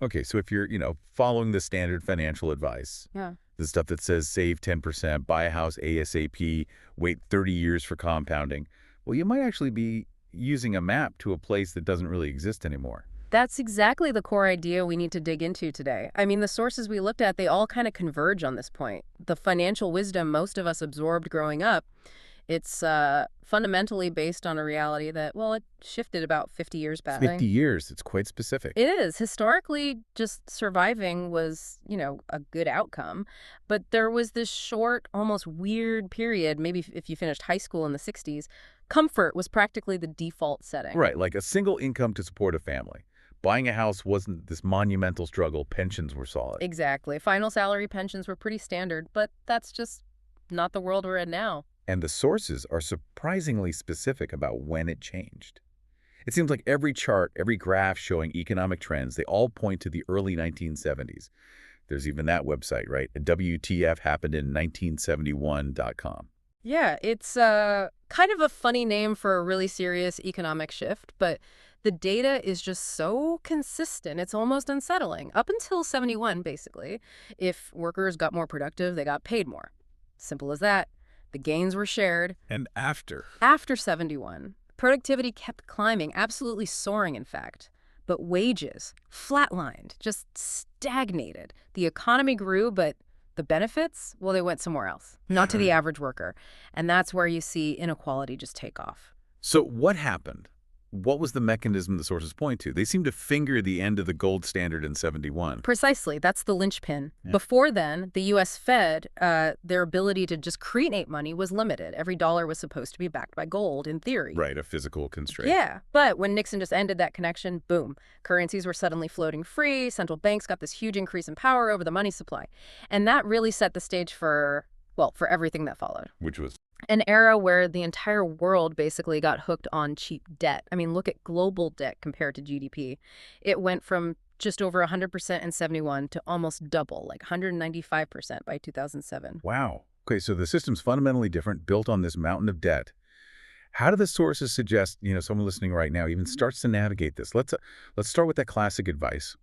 Okay, so if you're, following the standard financial advice, Yeah. the stuff that says save 10%, buy a house ASAP, wait 30 years for compounding, well, you might actually be using a map to a place that doesn't really exist anymore. That's exactly the core idea we need to dig into today. I mean, the sources we looked at, they all kind of converge on this point. The financial wisdom most of us absorbed growing up, it's fundamentally based on a reality that, well, it shifted about 50 years back. 50 years, it's quite specific. It is. Historically, just surviving was, a good outcome. But there was this short, almost weird period, maybe if you finished high school in the 60s, comfort was practically the default setting. Right, like a single income to support a family. Buying a house wasn't this monumental struggle. Pensions were solid. Exactly. Final salary pensions were pretty standard, but that's just not the world we're in now. And the sources are surprisingly specific about when it changed. It seems like every chart, every graph showing economic trends, they all point to the early 1970s. There's even that website, right? WTF happened in 1971.com. Yeah, it's kind of a funny name for a really serious economic shift, but the data is just so consistent. It's almost unsettling. Up until 71, basically, if workers got more productive, they got paid more. Simple as that. The gains were shared. And after? After 71, productivity kept climbing, absolutely soaring, in fact. But wages flatlined, just stagnated. The economy grew, but the benefits, well, they went somewhere else, not to the average worker. And that's where you see inequality just take off. So what happened? What was the mechanism the sources point to? They seem to finger the end of the gold standard in 71. Precisely. That's the linchpin. Yeah. Before then, the U.S. Fed, their ability to just create money was limited. Every dollar was supposed to be backed by gold, in theory. Right, a physical constraint. Yeah, but when Nixon just ended that connection, boom, currencies were suddenly floating free, central banks got this huge increase in power over the money supply. And that really set the stage for everything that followed. Which was? An era where the entire world basically got hooked on cheap debt. I mean, look at global debt compared to GDP. It went from just over 100% in 71 to almost double, like 195% by 2007. Wow. Okay, so the system's fundamentally different, built on this mountain of debt. How do the sources suggest, someone listening right now even starts to navigate this? Let's start with that classic advice.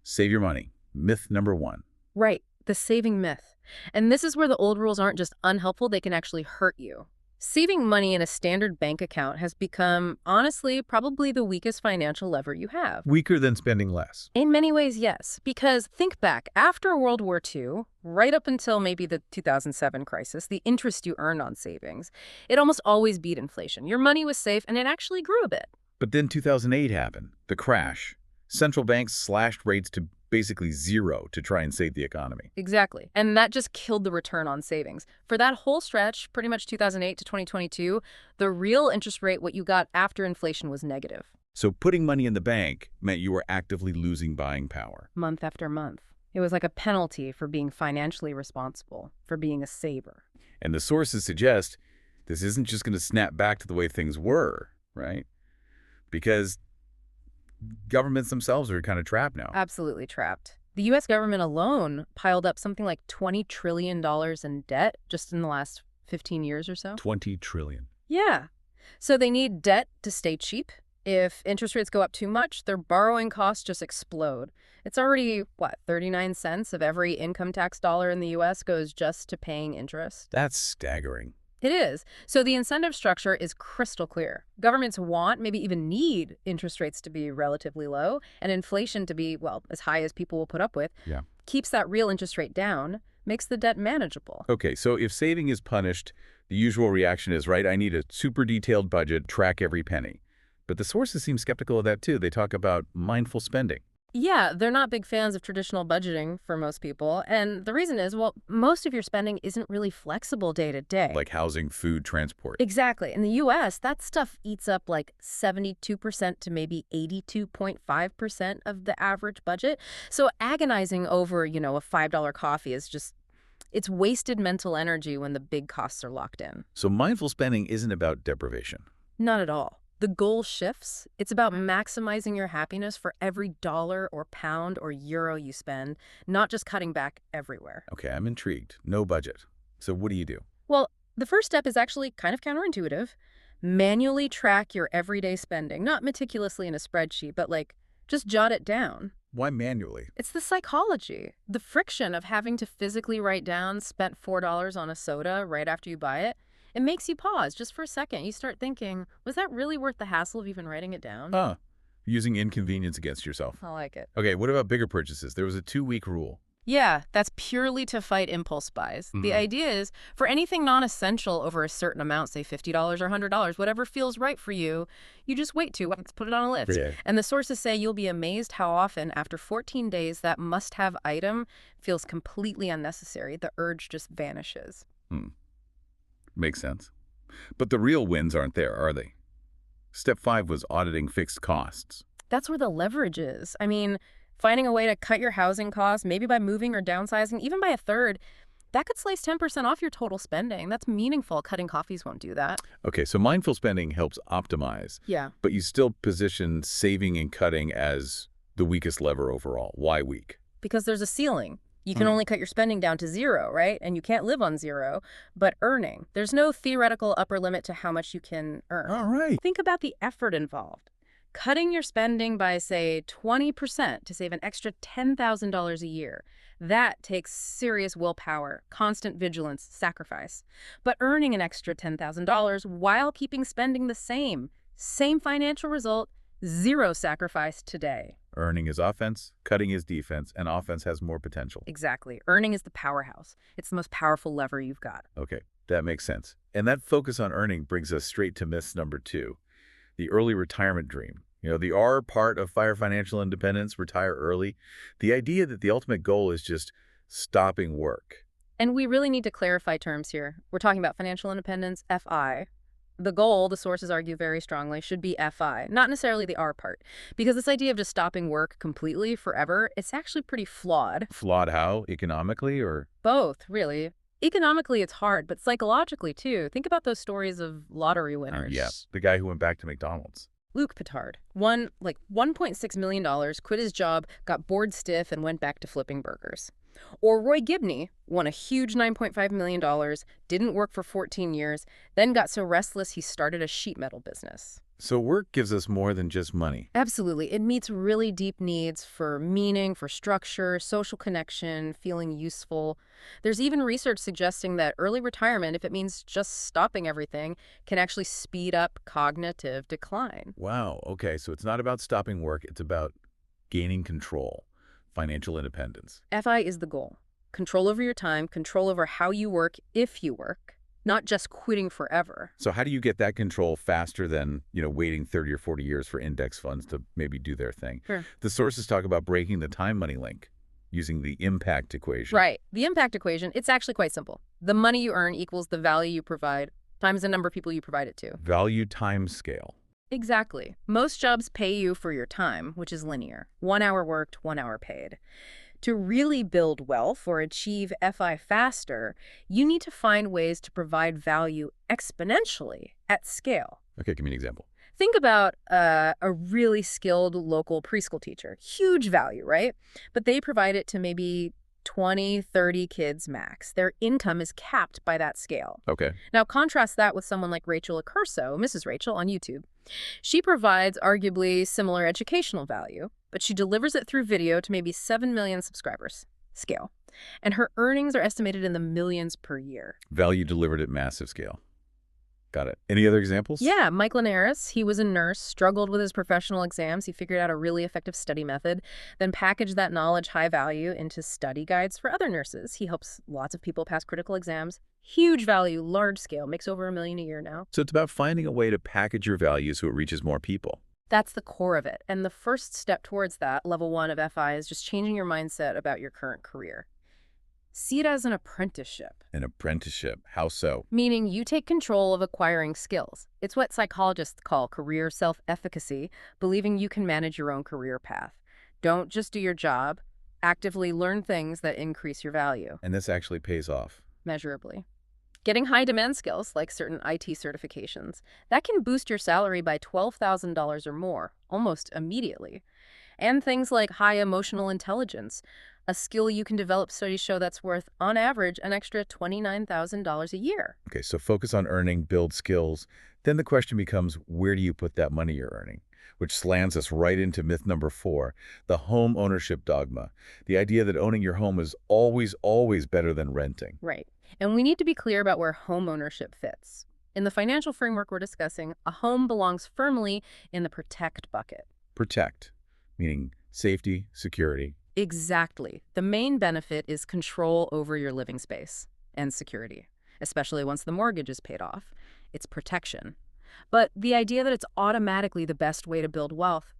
Save your money. Myth number one. Right, the saving myth. And this is where the old rules aren't just unhelpful, they can actually hurt you. Saving money in a standard bank account has become, honestly, probably the weakest financial lever you have. Weaker than spending less. In many ways, yes. Because think back, after World War II, right up until maybe the 2007 crisis, the interest you earned on savings, it almost always beat inflation. Your money was safe, and it actually grew a bit. But then 2008 happened, the crash. Central banks slashed rates to basically zero to try and save the economy. Exactly. And that just killed the return on savings. For that whole stretch, pretty much 2008 to 2022, the real interest rate, what you got after inflation, was negative. So putting money in the bank meant you were actively losing buying power. Month after month. It was like a penalty for being financially responsible, for being a saver. And the sources suggest this isn't just going to snap back to the way things were, right? Because governments themselves are kind of trapped now. Absolutely trapped. The U.S. government alone piled up something like $20 trillion in debt just in the last 15 years or so. 20 trillion. Yeah. So they need debt to stay cheap. If interest rates go up too much, their borrowing costs just explode. It's already, 39 cents of every income tax dollar in the U.S. goes just to paying interest. That's staggering. It is. So the incentive structure is crystal clear. Governments want, maybe even need, interest rates to be relatively low and inflation to be, as high as people will put up with. Yeah. Keeps that real interest rate down, makes the debt manageable. Okay, so if saving is punished, the usual reaction is, right, I need a super detailed budget, track every penny. But the sources seem skeptical of that too. They talk about mindful spending. Yeah, they're not big fans of traditional budgeting for most people. And the reason is, most of your spending isn't really flexible day to day. Like housing, food, transport. Exactly. In the U.S., that stuff eats up like 72% to maybe 82.5% of the average budget. So agonizing over, a $5 coffee is just, it's wasted mental energy when the big costs are locked in. So mindful spending isn't about deprivation. Not at all. The goal shifts. It's about maximizing your happiness for every dollar or pound or euro you spend, not just cutting back everywhere. Okay, I'm intrigued. No budget. So what do you do? Well, the first step is actually kind of counterintuitive. Manually track your everyday spending, not meticulously in a spreadsheet, but just jot it down. Why manually? It's the psychology, the friction of having to physically write down spent $4 on a soda right after you buy it. It makes you pause just for a second. You start thinking, was that really worth the hassle of even writing it down? Huh. Using inconvenience against yourself. I like it. Okay, what about bigger purchases? There was a 2-week rule. Yeah, that's purely to fight impulse buys. The Mhm. idea is for anything non-essential over a certain amount, say $50 or $100, whatever feels right for you, you just wait 2 weeks, put it on a list. Yeah. And the sources say you'll be amazed how often, after 14 days, that must-have item feels completely unnecessary. The urge just vanishes. Hmm. Makes sense. But the real wins aren't there, are they? Step 5 was auditing fixed costs. That's where the leverage is. I mean, finding a way to cut your housing costs, maybe by moving or downsizing, even by a third, that could slice 10% off your total spending. That's meaningful. Cutting coffees won't do that. Okay, so mindful spending helps optimize, Yeah. but you still position saving and cutting as the weakest lever overall. Why weak? Because there's a ceiling. You can Hmm. only cut your spending down to zero, right? And you can't live on zero. But earning, there's no theoretical upper limit to how much you can earn. All right. Think about the effort involved. Cutting your spending by, say, 20% to save an extra $10,000 a year. That takes serious willpower, constant vigilance, sacrifice. But earning an extra $10,000 while keeping spending the same financial result, zero sacrifice today. Earning is offense, cutting is defense, and offense has more potential. Exactly. Earning is the powerhouse. It's the most powerful lever you've got. Okay, that makes sense. And that focus on earning brings us straight to myth number 2, the early retirement dream. You know, the R part of FIRE financial independence, retire early. The idea that the ultimate goal is just stopping work. And we really need to clarify terms here. We're talking about financial independence, FI. The goal, the sources argue very strongly, should be FI, not necessarily the R part. Because this idea of just stopping work completely forever, it's actually pretty flawed. Flawed how? Economically or? Both, really. Economically, it's hard, but psychologically, too. Think about those stories of lottery winners. Yeah, the guy who went back to McDonald's. Luke Petard won like $1.6 million, quit his job, got bored stiff, and went back to flipping burgers. Or Roy Gibney won a huge $9.5 million, didn't work for 14 years, then got so restless he started a sheet metal business. So work gives us more than just money. Absolutely. It meets really deep needs for meaning, for structure, social connection, feeling useful. There's even research suggesting that early retirement, if it means just stopping everything, can actually speed up cognitive decline. Wow, okay, so it's not about stopping work, it's about gaining control, financial independence. FI is the goal. Control over your time, control over how you work if you work, not just quitting forever. So how do you get that control faster than, waiting 30 or 40 years for index funds to maybe do their thing? Sure. The sources talk about breaking the time-money link using the impact equation. Right. The impact equation, it's actually quite simple. The money you earn equals the value you provide times the number of people you provide it to. Value time scale. Exactly. Most jobs pay you for your time, which is linear. 1 hour worked, 1 hour paid. To really build wealth or achieve FI faster, you need to find ways to provide value exponentially at scale. Okay, give me an example. Think about a really skilled local preschool teacher. Huge value, right? But they provide it to maybe 20, 30 kids max. Their income is capped by that scale. Okay. Now, contrast that with someone like Rachel Accurso, Mrs. Rachel, on YouTube. She provides arguably similar educational value, but she delivers it through video to maybe 7 million subscribers. Scale. And her earnings are estimated in the millions per year. Value delivered at massive scale. Got it. Any other examples? Yeah, Mike Linares, he was a nurse, struggled with his professional exams. He figured out a really effective study method, then packaged that knowledge high value into study guides for other nurses. He helps lots of people pass critical exams. Huge value, large scale, makes over $1 million a year now. So it's about finding a way to package your value so it reaches more people. That's the core of it. And the first step towards that, level 1 of FI, is just changing your mindset about your current career. See it as an apprenticeship. An apprenticeship. How so? Meaning you take control of acquiring skills. It's what psychologists call career self-efficacy, believing you can manage your own career path. Don't just do your job. Actively learn things that increase your value. And this actually pays off. Measurably. Getting high-demand skills, like certain IT certifications, that can boost your salary by $12,000 or more, almost immediately. And things like high emotional intelligence, a skill you can develop, studies show that's worth, on average, an extra $29,000 a year. Okay, so focus on earning, build skills. Then the question becomes, where do you put that money you're earning? which slants us right into myth number 4, the home ownership dogma. The idea that owning your home is always, always better than renting. Right. And we need to be clear about where home ownership fits. In the financial framework we're discussing, a home belongs firmly in the protect bucket. Protect, meaning safety, security. Exactly. The main benefit is control over your living space and security, especially once the mortgage is paid off. It's protection. But the idea that it's automatically the best way to build wealth,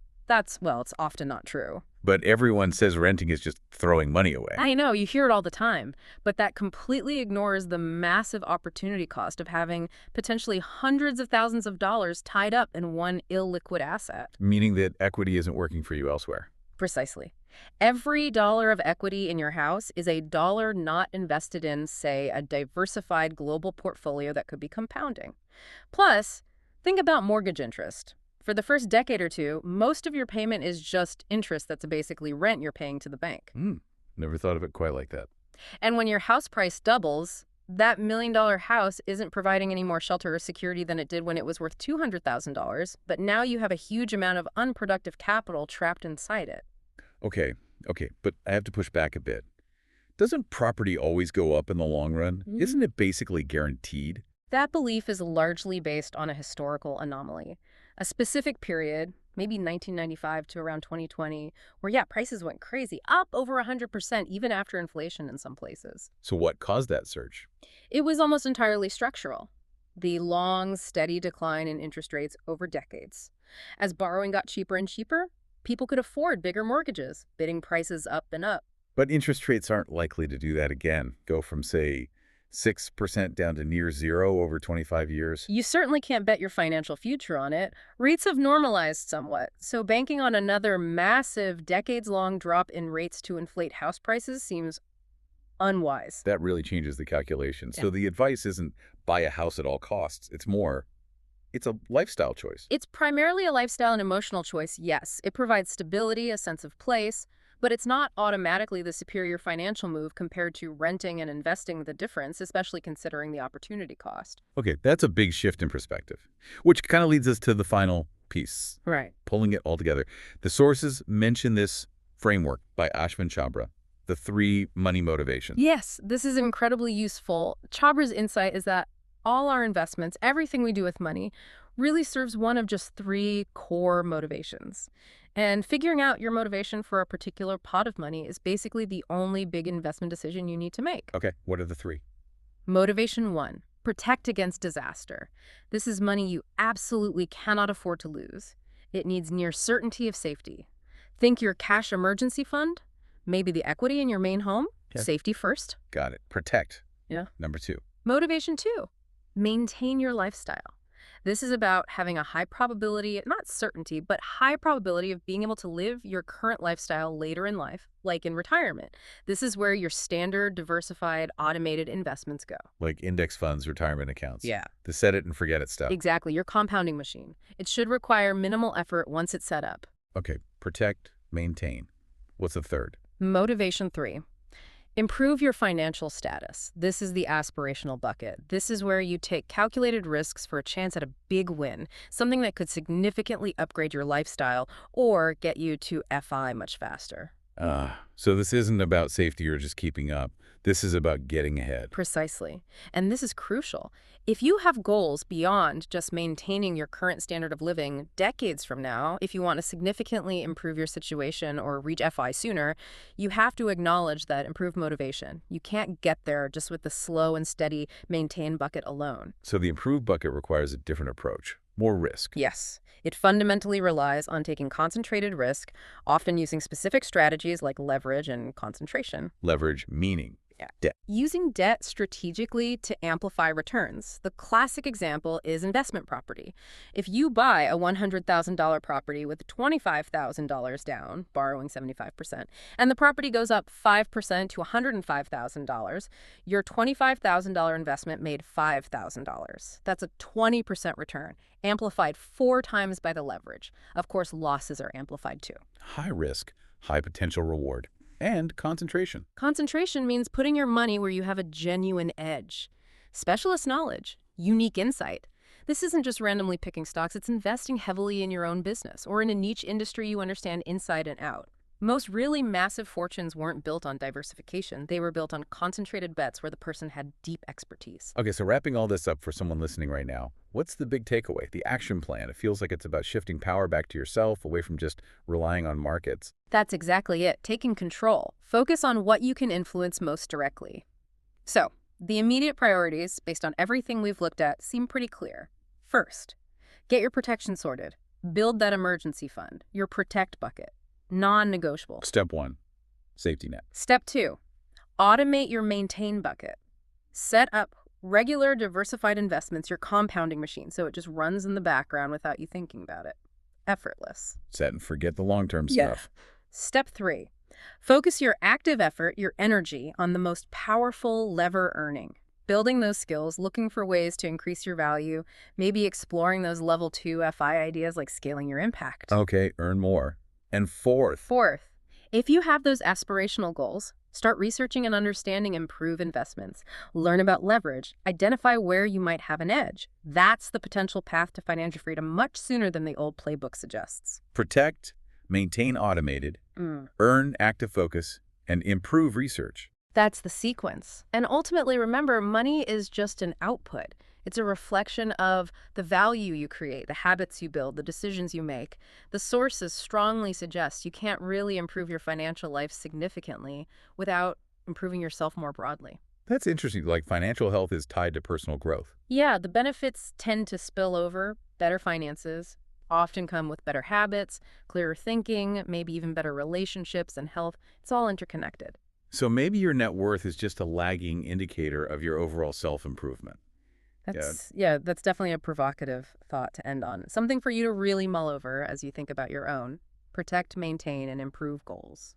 well, it's often not true. But everyone says renting is just throwing money away. I know, you hear it all the time, but that completely ignores the massive opportunity cost of having potentially hundreds of thousands of dollars tied up in one illiquid asset. Meaning that equity isn't working for you elsewhere. Precisely. Every dollar of equity in your house is a dollar not invested in, say, a diversified global portfolio that could be compounding. Plus, think about mortgage interest. For the first decade or two, most of your payment is just interest that's basically rent you're paying to the bank. Never thought of it quite like that. And when your house price doubles, that $1 million house isn't providing any more shelter or security than it did when it was worth $200,000, but now you have a huge amount of unproductive capital trapped inside it. Okay, but I have to push back a bit. Doesn't property always go up in the long run? Isn't it basically guaranteed? That belief is largely based on a historical anomaly. A specific period, maybe 1995 to around 2020, where, prices went crazy, up over 100% even after inflation in some places. So what caused that surge? It was almost entirely structural. The long, steady decline in interest rates over decades. As borrowing got cheaper and cheaper, people could afford bigger mortgages, bidding prices up and up. But interest rates aren't likely to do that again. Go from, say, 6% down to near zero over 25 years. You certainly can't bet your financial future on it. Rates have normalized somewhat, so banking on another massive, decades-long drop in rates to inflate house prices seems unwise. That really changes the calculation. Yeah. So the advice isn't buy a house at all costs. It's a lifestyle choice. It's primarily a lifestyle and emotional choice, yes. It provides stability, a sense of place, but it's not automatically the superior financial move compared to renting and investing the difference, especially considering the opportunity cost. Okay, that's a big shift in perspective, which kind of leads us to the final piece. Right. Pulling it all together. The sources mention this framework by Ashwin Chabra, the 3 money motivations. Yes, this is incredibly useful. Chabra's insight is that all our investments, everything we do with money, really serves one of just 3 core motivations. And figuring out your motivation for a particular pot of money is basically the only big investment decision you need to make. Okay, what are the 3? Motivation 1, protect against disaster. This is money you absolutely cannot afford to lose. It needs near certainty of safety. Think your cash emergency fund, maybe the equity in your main home, safety first. Got it. Protect. Yeah. Number 2. Motivation 2, maintain your lifestyle. This is about having a high probability, not certainty, but high probability of being able to live your current lifestyle later in life, like in retirement. This is where your standard, diversified, automated investments go. Like index funds, retirement accounts. Yeah. The set it and forget it stuff. Exactly, your compounding machine. It should require minimal effort once it's set up. Okay, protect, maintain. What's the 3rd? Motivation 3. Improve your financial status. This is the aspirational bucket. This is where you take calculated risks for a chance at a big win, something that could significantly upgrade your lifestyle or get you to FI much faster. So this isn't about safety or just keeping up. This is about getting ahead. Precisely. And this is crucial. If you have goals beyond just maintaining your current standard of living decades from now, if you want to significantly improve your situation or reach FI sooner, you have to acknowledge that improved motivation. You can't get there just with the slow and steady maintain bucket alone. So the improved bucket requires a different approach, more risk. Yes. It fundamentally relies on taking concentrated risk, often using specific strategies like leverage and concentration. Leverage meaning debt. Using debt strategically to amplify returns. The classic example is investment property. If you buy a $100,000 property with $25,000 down, borrowing 75%, and the property goes up 5% to $105,000, your $25,000 investment made $5,000. That's a 20% return, amplified 4 times by the leverage. Of course, losses are amplified too. High risk, high potential reward. And concentration. Concentration means putting your money where you have a genuine edge. Specialist knowledge, unique insight. This isn't just randomly picking stocks, it's investing heavily in your own business or in a niche industry you understand inside and out. Most really massive fortunes weren't built on diversification. They were built on concentrated bets where the person had deep expertise. Okay, so wrapping all this up for someone listening right now, what's the big takeaway, the action plan? It feels like it's about shifting power back to yourself, away from just relying on markets. That's exactly it, taking control. Focus on what you can influence most directly. So, the immediate priorities, based on everything we've looked at, seem pretty clear. First, get your protection sorted. Build that emergency fund, your protect bucket. Non-negotiable. Step 1, safety net. Step 2, automate your maintain bucket. Set up regular diversified investments, your compounding machine, so it just runs in the background without you thinking about it. Effortless. Set and forget the long-term Yeah. stuff. Step 3, focus your active effort, your energy, on the most powerful lever earning. Building those skills, looking for ways to increase your value, maybe exploring those level 2 FI ideas like scaling your impact. Okay, earn more. And fourth, Fourth, if you have those aspirational goals, start researching and understanding improved investments. Learn about leverage. Identify where you might have an edge. That's the potential path to financial freedom much sooner than the old playbook suggests. protect, maintain automated, earn active focus, and improve research. That's the sequence. And ultimately, remember, money is just an output. It's a reflection of the value you create, the habits you build, the decisions you make. The sources strongly suggest you can't really improve your financial life significantly without improving yourself more broadly. That's interesting, like financial health is tied to personal growth. Yeah, the benefits tend to spill over. Better finances often come with better habits, clearer thinking, maybe even better relationships and health. It's all interconnected. So maybe your net worth is just a lagging indicator of your overall self-improvement. That's definitely a provocative thought to end on. Something for you to really mull over as you think about your own protect, maintain, and improve goals.